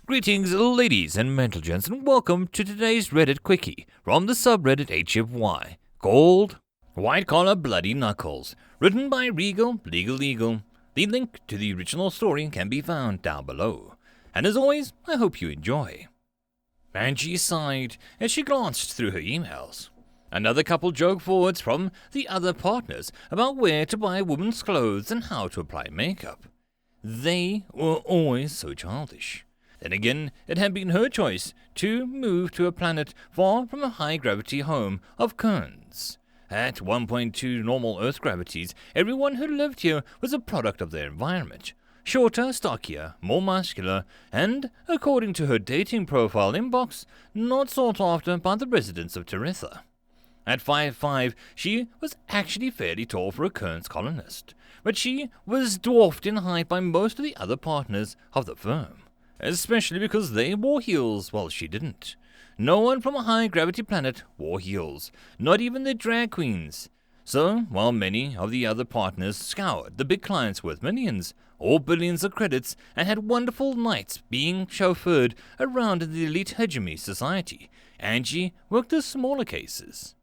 Greetings, ladies and gentlemen, and welcome to today's Reddit Quickie from the subreddit HFY, called White Collar Bloody Knuckles, written by Legal. The link to the original story can be found down below. And as always, I hope you enjoy. Angie sighed as she glanced through her emails. Another couple joke forwards from the other partners about where to buy women's clothes and how to apply makeup. They were always so childish. Then again, it had been her choice to move to a planet far from a high-gravity home of Kerns. At 1.2 normal Earth gravities, everyone who lived here was a product of their environment. Shorter, stockier, more muscular, and, according to her dating profile inbox, not sought after by the residents of Taritha. At 5'5", she was actually fairly tall for a Kerns colonist, but she was dwarfed in height by most of the other partners of the firm. Especially because they wore heels while she didn't. No one from a high-gravity planet wore heels, not even the drag queens. So, while many of the other partners scoured the big clients worth millions or billions of credits and had wonderful nights being chauffeured around in the elite hegemony society, Angie worked the smaller cases.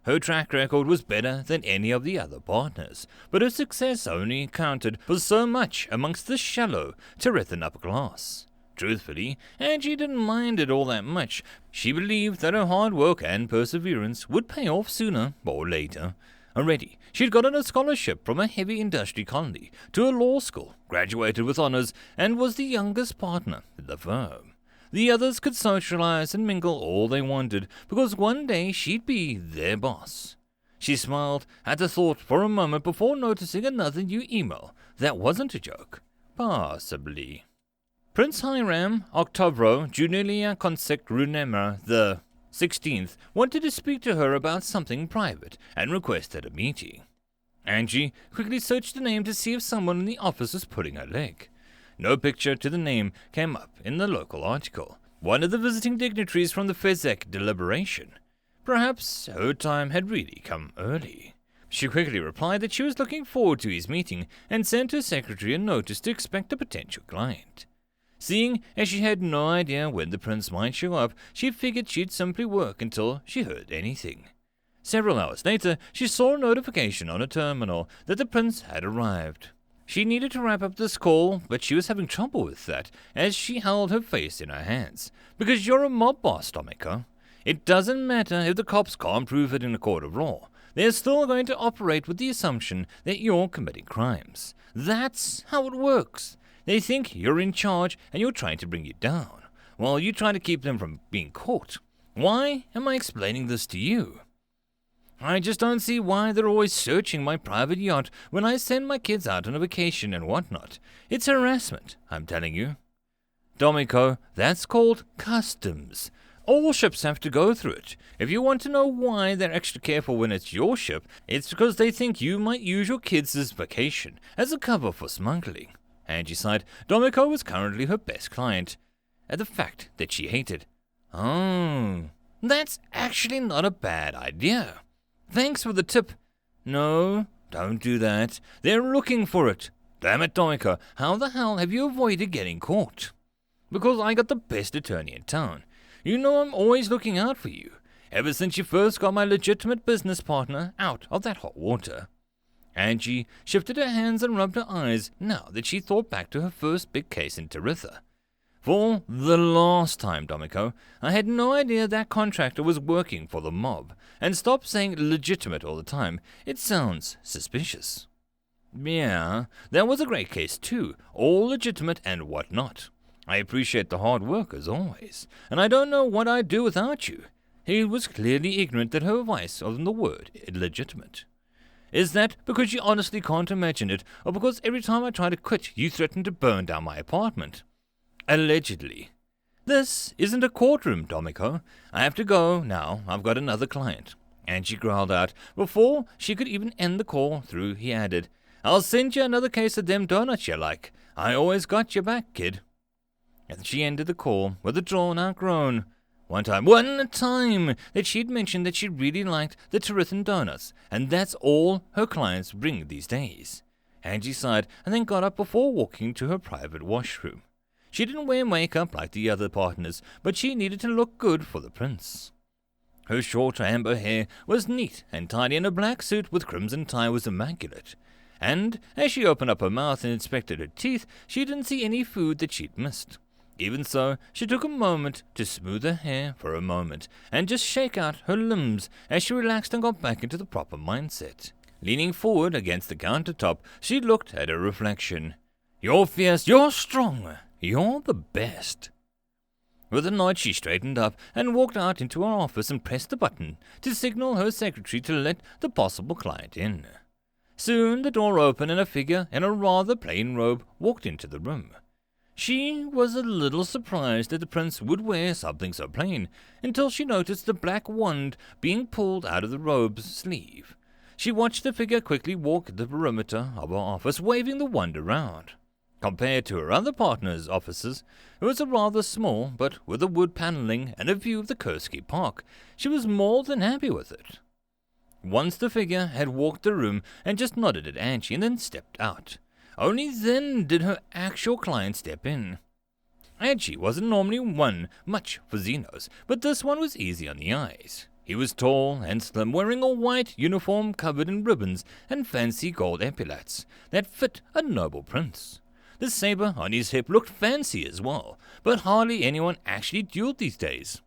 Her track record was better than any of the other partners, but her success only counted for so much amongst the shallow Tarithan upper class. Truthfully, Angie didn't mind it all that much. She believed that her hard work and perseverance would pay off sooner or later. Already, she'd gotten a scholarship from a heavy industry colony to a law school, graduated with honors, and was the youngest partner in the firm. The others could socialize and mingle all they wanted, because one day she'd be their boss. She smiled at the thought for a moment before noticing another new email that wasn't a joke. Possibly. Prince Hiram Octobro Junilia Consec Runema the 16th wanted to speak to her about something private and requested a meeting. Angie quickly searched the name to see if someone in the office was pulling her leg. No picture to the name came up in the local article. One of the visiting dignitaries from the Feck deliberation. Perhaps her time had really come early. She quickly replied that she was looking forward to his meeting and sent her secretary a notice to expect a potential client. Seeing as she had no idea when the prince might show up, she figured she'd simply work until she heard anything. Several hours later, she saw a notification on her terminal that the prince had arrived. She needed to wrap up this call, but she was having trouble with that as she held her face in her hands. Because you're a mob boss, Tomiko. It doesn't matter if the cops can't prove it in a court of law. They're still going to operate with the assumption that you're committing crimes. That's how it works. They think you're in charge and you're trying to bring you down, while you try to keep them from being caught. Why am I explaining this to you? I just don't see why they're always searching my private yacht when I send my kids out on a vacation and whatnot. It's harassment, I'm telling you. Tomiko, that's called customs. All ships have to go through it. If you want to know why they're extra careful when it's your ship, it's because they think you might use your kids' vacation as a cover for smuggling. Angie sighed. Tomiko was currently her best client, at the fact that she hated. Oh, that's actually not a bad idea. Thanks for the tip. No, don't do that. They're looking for it. Damn it, Tomiko, how the hell have you avoided getting caught? Because I got the best attorney in town. You know I'm always looking out for you, ever since you first got my legitimate business partner out of that hot water. Angie shifted her hands and rubbed her eyes now that she thought back to her first big case in Taritha. For the last time, Tomiko, I had no idea that contractor was working for the mob, and stop saying legitimate all the time. It sounds suspicious. Yeah, that was a great case too, all legitimate and whatnot. I appreciate the hard work as always, and I don't know what I'd do without you. He was clearly ignorant that her advice on the word illegitimate. Is that because you honestly can't imagine it, or because every time I try to quit, you threaten to burn down my apartment? Allegedly. This isn't a courtroom, Tomiko. I have to go now. I've got another client. And she growled out. Before she could even end the call through, he added, I'll send you another case of them donuts you like. I always got your back, kid. And she ended the call with a drawn-out groan. One time that she'd mentioned that she really liked the Tarithan donuts, and that's all her clients bring these days. Angie sighed and then got up before walking to her private washroom. She didn't wear makeup like the other partners, but she needed to look good for the prince. Her short amber hair was neat and tidy, and a black suit with crimson tie was immaculate. And as she opened up her mouth and inspected her teeth, she didn't see any food that she'd missed. Even so, she took a moment to smooth her hair for a moment and just shake out her limbs as she relaxed and got back into the proper mindset. Leaning forward against the countertop, she looked at her reflection. "You're fierce, you're strong, you're the best." With a nod, she straightened up and walked out into her office and pressed the button to signal her secretary to let the possible client in. Soon the door opened and a figure in a rather plain robe walked into the room. She was a little surprised that the prince would wear something so plain, until she noticed the black wand being pulled out of the robe's sleeve. She watched the figure quickly walk the perimeter of her office, waving the wand around. Compared to her other partner's offices, it was a rather small, but with a wood paneling and a view of the Kursky Park, she was more than happy with it. Once the figure had walked the room and just nodded at Angie and then stepped out. Only then did her actual client step in. Angie wasn't normally one much for Xenos, but this one was easy on the eyes. He was tall and slim, wearing a white uniform covered in ribbons and fancy gold epaulets that fit a noble prince. The saber on his hip looked fancy as well, but hardly anyone actually dueled these days.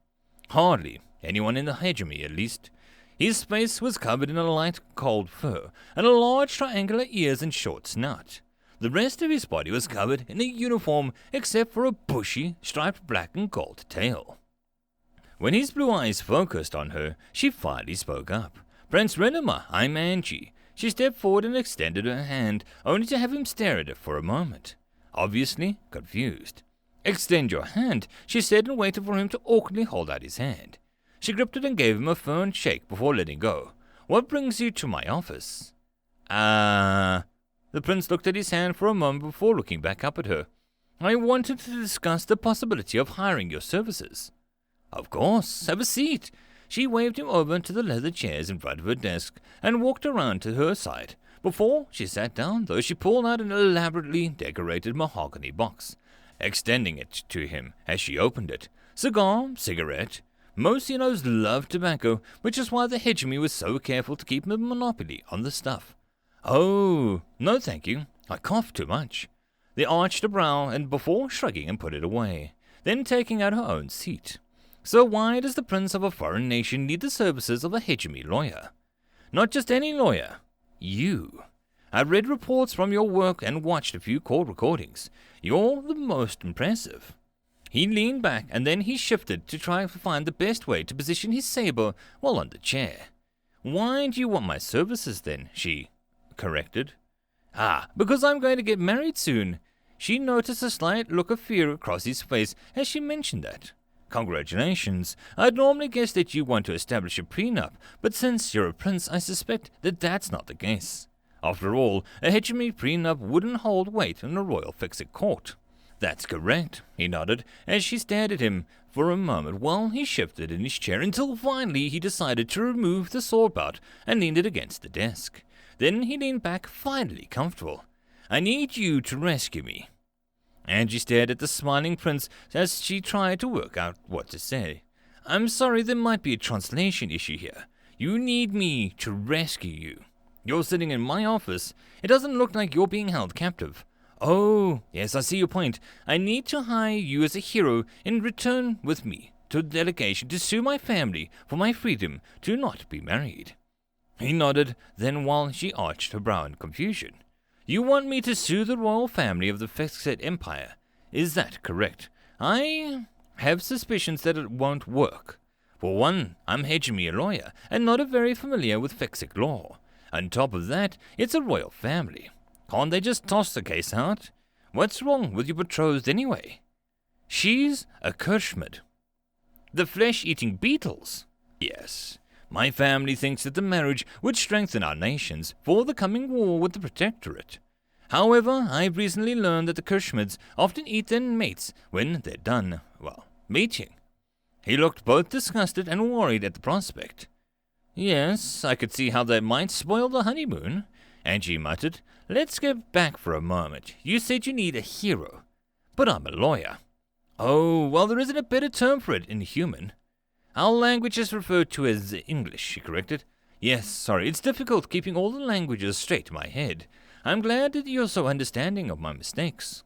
Hardly anyone in the hegemony, at least. His face was covered in a light, cold fur, and a large triangular ears and short snout. The rest of his body was covered in a uniform, except for a bushy, striped black and gold tail. When his blue eyes focused on her, she finally spoke up. "Prince Renema, I'm Angie." She stepped forward and extended her hand, only to have him stare at her for a moment, obviously confused. "Extend your hand," she said, and waited for him to awkwardly hold out his hand. She gripped it and gave him a firm shake before letting go. "What brings you to my office?" The prince looked at his hand for a moment before looking back up at her. "I wanted to discuss the possibility of hiring your services." "Of course, have a seat." She waved him over to the leather chairs in front of her desk and walked around to her side. Before she sat down, though, she pulled out an elaborately decorated mahogany box, extending it to him as she opened it. Cigar, cigarette. Most Xenos love tobacco, which is why the hegemony was so careful to keep a monopoly on the stuff. "Oh, no thank you. I cough too much." They arched a brow and before shrugging and put it away, then taking out her own seat. "So why does the prince of a foreign nation need the services of a hegemony lawyer?" "Not just any lawyer. You. I've read reports from your work and watched a few court recordings. You're the most impressive." He leaned back and then he shifted to try to find the best way to position his saber while on the chair. "Why do you want my services then?" she corrected. Because I'm going to get married soon." She noticed a slight look of fear across his face as she mentioned that. "Congratulations. I'd normally guess that you want to establish a prenup, but since you're a prince, I suspect that that's not the case. After all, a hegemony prenup wouldn't hold weight in a royal fixed court." "That's correct," he nodded, as she stared at him for a moment while he shifted in his chair until finally he decided to remove the sword belt and leaned it against the desk. Then he leaned back, finally comfortable. "I need you to rescue me." Angie stared at the smiling prince as she tried to work out what to say. "I'm sorry, there might be a translation issue here. You need me to rescue you. You're sitting in my office. It doesn't look like you're being held captive." "Oh, yes, I see your point. I need to hire you as a hero in return with me to the delegation to sue my family for my freedom to not be married." He nodded, then while she arched her brow in confusion. "You want me to sue the royal family of the Feck Empire? Is that correct? I have suspicions that it won't work. For one, I'm hegemony a lawyer, and not very familiar with Fexic law. On top of that, it's a royal family. Can't they just toss the case out? What's wrong with your betrothed anyway?" "She's a Kirschmid." "The flesh-eating beetles?" "Yes. My family thinks that the marriage would strengthen our nations for the coming war with the Protectorate. However, I've recently learned that the Kirschmids often eat their mates when they're done, mating." He looked both disgusted and worried at the prospect. "Yes, I could see how that might spoil the honeymoon," Angie muttered. "Let's get back for a moment. You said you need a hero. but I'm a lawyer. Oh, well, there isn't a better term for it in human. Our language is referred to as English, she corrected. Yes, sorry, it's difficult keeping all the languages straight in my head. I'm glad that you're so understanding of my mistakes.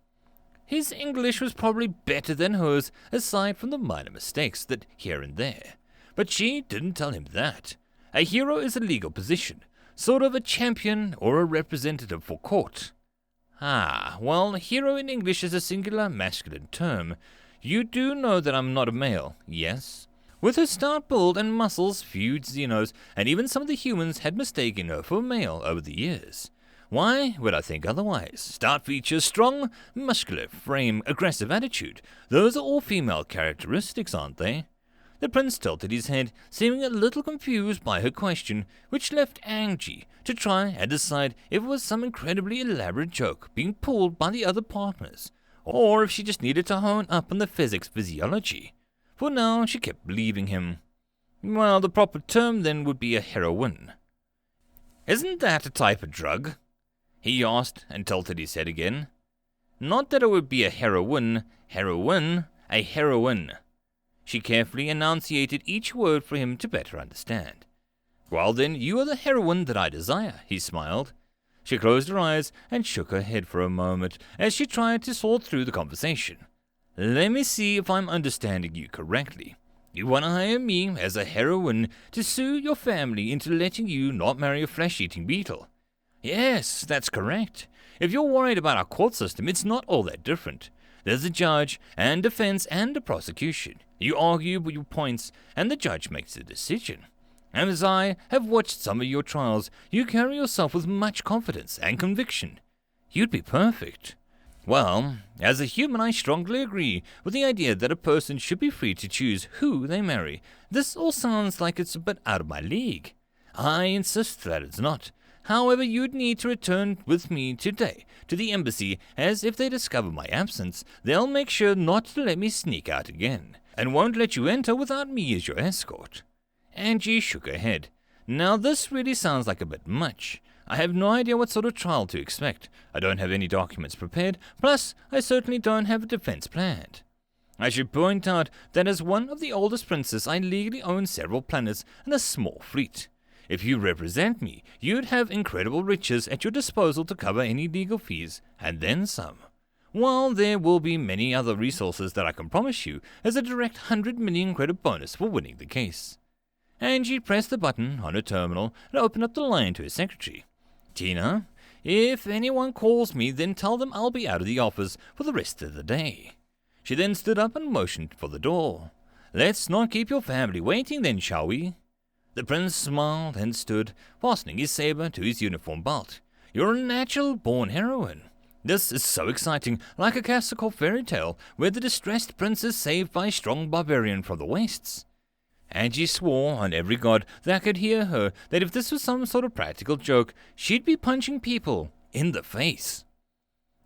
His English was probably better than hers, aside from the minor mistakes that here and there. But she didn't tell him that. A hero is a legal position, sort of a champion or a representative for court. Ah, well, hero in English is a singular masculine term. You do know that I'm not a male, yes? With her stout build and muscles, few Xenos, and even some of the humans had mistaken her for a male over the years. Why would I think otherwise? Stout features, strong, muscular frame, aggressive attitude. Those are all female characteristics, aren't they? The prince tilted his head, seeming a little confused by her question, which left Angie to try and decide if it was some incredibly elaborate joke being pulled by the other partners, or if she just needed to hone up on the physiology. For now, she kept believing him. Well, the proper term then would be a heroine. Isn't that a type of drug? He asked and tilted his head again. Not that it would be a heroine, a heroine. She carefully enunciated each word for him to better understand. Well then, you are the heroine that I desire, he smiled. She closed her eyes and shook her head for a moment as she tried to sort through the conversation. Let me see if I'm understanding you correctly. You want to hire me as a heroine to sue your family into letting you not marry a flesh-eating beetle. Yes, that's correct. If you're worried about our court system, it's not all that different. There's a judge, and defense, and a prosecution. You argue your points, and the judge makes a decision. And as I have watched some of your trials, you carry yourself with much confidence and conviction. You'd be perfect. Well, as a human, I strongly agree with the idea that a person should be free to choose who they marry. This all sounds like it's a bit out of my league. I insist that it's not. However, you'd need to return with me today to the embassy, as if they discover my absence, they'll make sure not to let me sneak out again, and won't let you enter without me as your escort. Angie shook her head. Now this really sounds like a bit much. I have no idea what sort of trial to expect. I don't have any documents prepared, plus I certainly don't have a defense planned. I should point out that as one of the oldest princes, I legally own several planets and a small fleet. If you represent me, you'd have incredible riches at your disposal to cover any legal fees, and then some. While there will be many other resources that I can promise you as a direct 100 million credit bonus for winning the case. Angie pressed the button on her terminal and opened up the line to her secretary. Tina, if anyone calls me, then tell them I'll be out of the office for the rest of the day. She then stood up and motioned for the door. Let's not keep your family waiting then, shall we? The prince smiled and stood, fastening his saber to his uniform belt. You're a natural-born heroine. This is so exciting, like a classical fairy tale where the distressed prince is saved by a strong barbarian from the wastes. Angie swore on every god that could hear her that if this was some sort of practical joke, she'd be punching people in the face.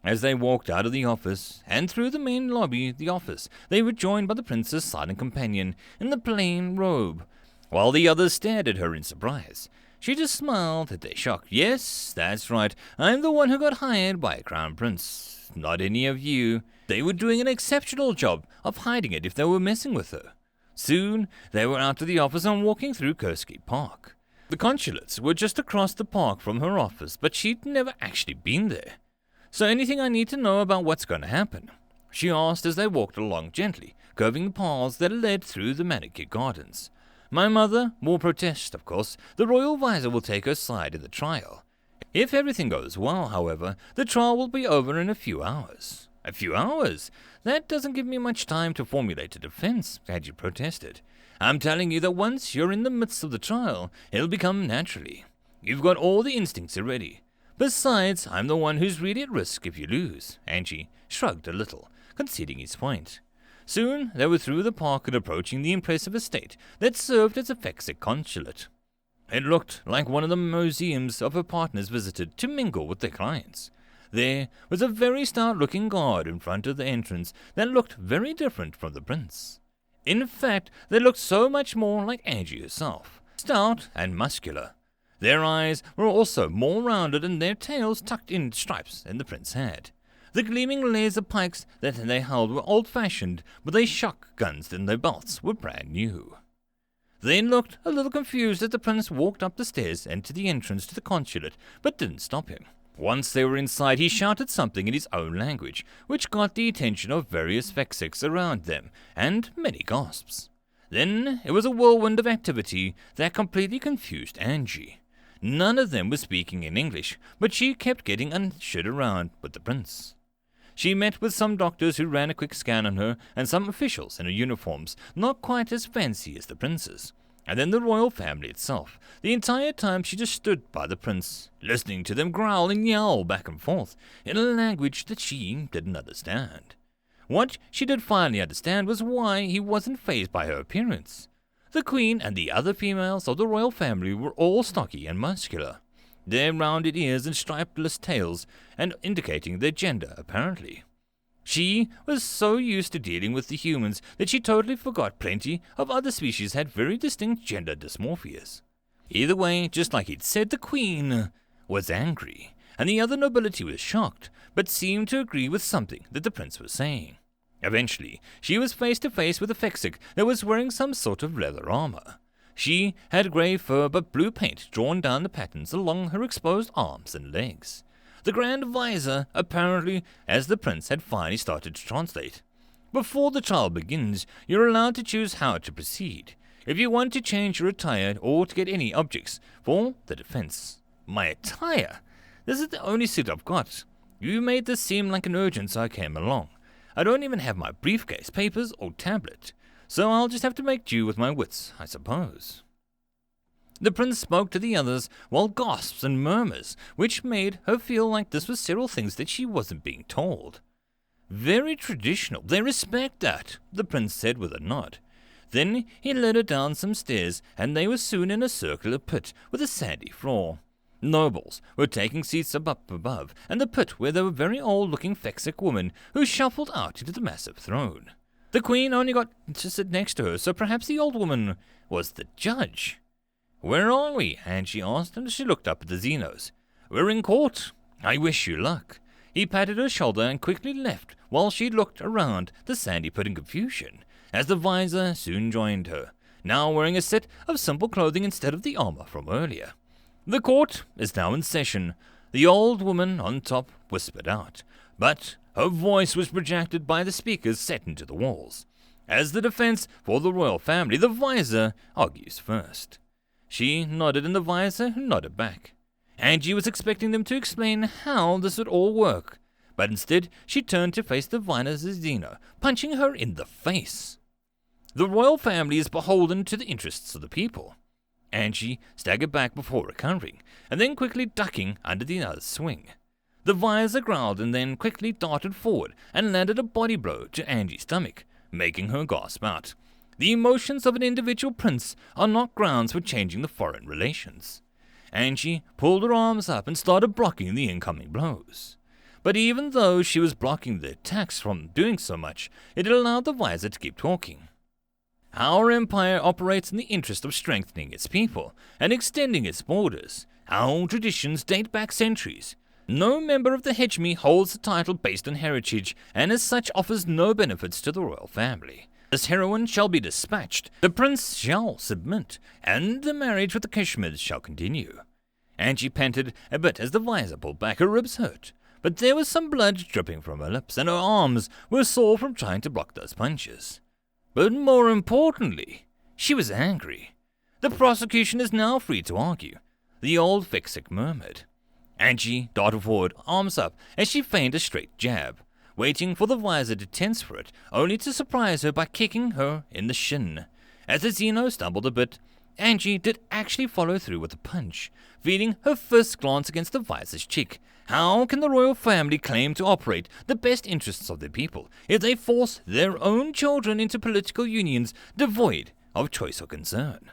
As they walked out of the office, and through the main lobby of the office, they were joined by the prince's silent companion in the plain robe, while the others stared at her in surprise. She just smiled at their shock. Yes, that's right, I'm the one who got hired by a crown prince, not any of you. They were doing an exceptional job of hiding it if they were messing with her. Soon, they were out of the office and walking through Kursky Park. The consulates were just across the park from her office, but she'd never actually been there. So anything I need to know about what's going to happen? She asked as they walked along gently, curving the paths that led through the manicured gardens. My mother will protest, of course. The royal visor will take her side in the trial. If everything goes well, however, the trial will be over in a few hours. A few hours? That doesn't give me much time to formulate a defense, Angie protested. I'm telling you that once you're in the midst of the trial, it'll become naturally. You've got all the instincts already. Besides, I'm the one who's really at risk if you lose. Angie shrugged a little, conceding his point. Soon they were through the park and approaching the impressive estate that served as a Feck consulate. It looked like one of the museums of her partners visited to mingle with their clients. There was a very stout-looking guard in front of the entrance that looked very different from the prince. In fact, they looked so much more like Angie herself, stout and muscular. Their eyes were also more rounded and their tails tucked in stripes than the prince had. The gleaming laser pikes that they held were old-fashioned, but the shotguns in their belts were brand new. They looked a little confused as the prince walked up the stairs and to the entrance to the consulate, but didn't stop him. Once they were inside, he shouted something in his own language, which got the attention of various Fecks around them, and many gasps. Then it was a whirlwind of activity that completely confused Angie. None of them was speaking in English, but she kept getting ushered around with the prince. She met with some doctors who ran a quick scan on her, and some officials in her uniforms, not quite as fancy as the prince's. And then the royal family itself. The entire time she just stood by the prince, listening to them growl and yell back and forth, in a language that she didn't understand. What she did finally understand was why he wasn't fazed by her appearance. The queen and the other females of the royal family were all stocky and muscular, their rounded ears and stripeless tails, and indicating their gender, apparently. She was so used to dealing with the humans that she totally forgot plenty of other species had very distinct gender dysmorphias. Either way, just like he'd said, the queen was angry, and the other nobility was shocked, but seemed to agree with something that the prince was saying. Eventually, she was face to face with a Fexic that was wearing some sort of leather armor. She had grey fur but blue paint drawn down the patterns along her exposed arms and legs. The grand visor, apparently, as the prince had finally started to translate. Before the trial begins, you're allowed to choose how to proceed. If you want to change your attire or to get any objects for the defense. My attire? This is the only suit I've got. You made this seem like an urgent, so I came along. I don't even have my briefcase, papers, or tablet, so I'll just have to make do with my wits, I suppose. The prince spoke to the others while gasps and murmurs, which made her feel like this was several things that she wasn't being told. Very traditional, they respect that, the prince said with a nod. Then he led her down some stairs, and they were soon in a circular pit with a sandy floor. Nobles were taking seats up above, and the pit where there were very old-looking Fexic women who shuffled out into the massive throne. The queen only got to sit next to her, so perhaps the old woman was the judge. "Where are we?" Angie asked, and she looked up at the Xenos. "We're in court. I wish you luck." He patted her shoulder and quickly left, while she looked around the sandy pit in confusion, as the visor soon joined her, now wearing a set of simple clothing instead of the armor from earlier. "The court is now in session," the old woman on top whispered out, but her voice was projected by the speakers set into the walls. As the defense for the royal family, the visor argues first. She nodded and the visor nodded back. Angie was expecting them to explain how this would all work, but instead she turned to face the visor Xeno, punching her in the face. The royal family is beholden to the interests of the people. Angie staggered back before recovering, and then quickly ducking under the other's swing. The visor growled and then quickly darted forward and landed a body blow to Angie's stomach, making her gasp out. The emotions of an individual prince are not grounds for changing the foreign relations. Angie pulled her arms up and started blocking the incoming blows. But even though she was blocking the attacks from doing so much, it allowed the visor to keep talking. "Our empire operates in the interest of strengthening its people and extending its borders. Our traditions date back centuries. No member of the HFY holds the title based on heritage, and as such offers no benefits to the royal family. This heroine shall be dispatched, the prince shall submit, and the marriage with the Kashmirs shall continue." Angie panted a bit as the visor pulled back. Her ribs hurt, but there was some blood dripping from her lips, and her arms were sore from trying to block those punches. But more importantly, she was angry. "The prosecution is now free to argue," the old Fexic murmured. Angie darted forward, arms up, as she feigned a straight jab, waiting for the visor to tense for it, only to surprise her by kicking her in the shin. As the Xeno stumbled a bit, Angie did actually follow through with a punch, feeling her first glance against the visor's cheek. How can the royal family claim to operate the best interests of their people if they force their own children into political unions devoid of choice or concern?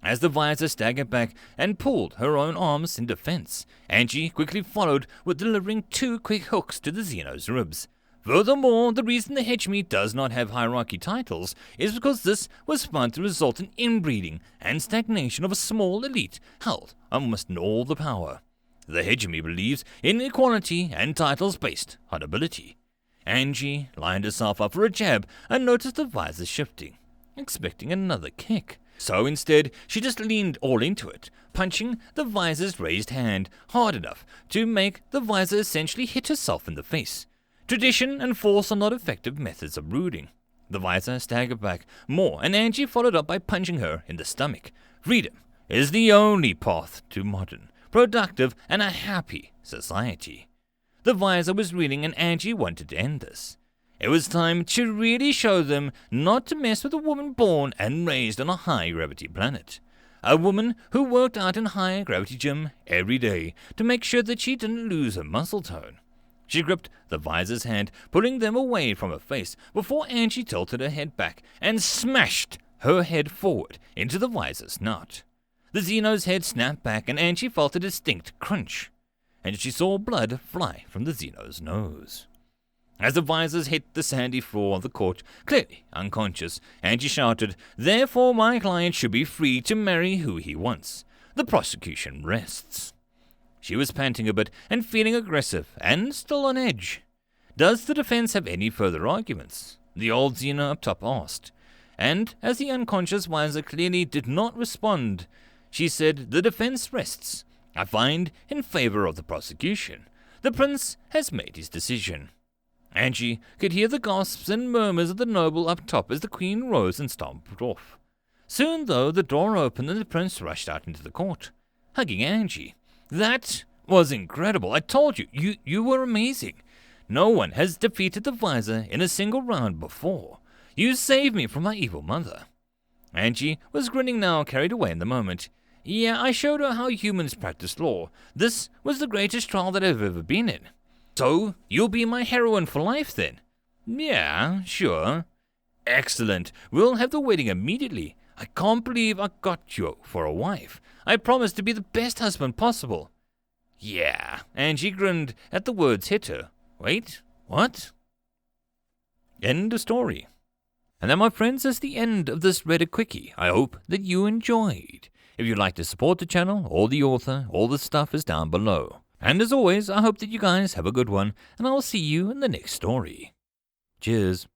As the visor staggered back and pulled her own arms in defense, Angie quickly followed with delivering 2 quick hooks to the Xeno's ribs. Furthermore, the reason the HFY does not have hierarchy titles is because this was found to result in inbreeding and stagnation of a small elite held almost all the power. The hegemony believes in equality and titles-based on ability. Angie lined herself up for a jab and noticed the visor shifting, expecting another kick. So instead, she just leaned all into it, punching the visor's raised hand hard enough to make the visor essentially hit herself in the face. Tradition and force are not effective methods of rooting. The visor staggered back more, and Angie followed up by punching her in the stomach. Freedom is the only path to modern, productive, and a happy society. The visor was reeling, and Angie wanted to end this. It was time to really show them not to mess with a woman born and raised on a high-gravity planet. A woman who worked out in high-gravity gym every day to make sure that she didn't lose her muscle tone. She gripped the visor's hand, pulling them away from her face, before Angie tilted her head back and smashed her head forward into the visor's nut. The Xeno's head snapped back, and Angie felt a distinct crunch, and she saw blood fly from the Xeno's nose. As the visors hit the sandy floor of the court, clearly unconscious, Angie shouted, "Therefore my client should be free to marry who he wants. The prosecution rests." She was panting a bit and feeling aggressive and still on edge. "Does the defense have any further arguments?" the old Xeno up top asked. And as the unconscious visor clearly did not respond, she said, "The defense rests. I find in favor of the prosecution. The prince has made his decision." Angie could hear the gasps and murmurs of the noble up top as the queen rose and stomped off. Soon, though, the door opened and the prince rushed out into the court, hugging Angie. "That was incredible. I told you, you were amazing. No one has defeated the visor in a single round before. You saved me from my evil mother." Angie was grinning now, carried away in the moment. "Yeah, I showed her how humans practice law. This was the greatest trial that I've ever been in." "So, you'll be my heroine for life, then?" "Yeah, sure." "Excellent. We'll have the wedding immediately. I can't believe I got you for a wife. I promised to be the best husband possible." "Yeah," Angie grinned at the words hit her. "Wait, what?" End of story. And that, my friends, is the end of this Reddit Quickie. I hope that you enjoyed. If you'd like to support the channel or the author, all the stuff is down below. And as always, I hope that you guys have a good one, and I'll see you in the next story. Cheers.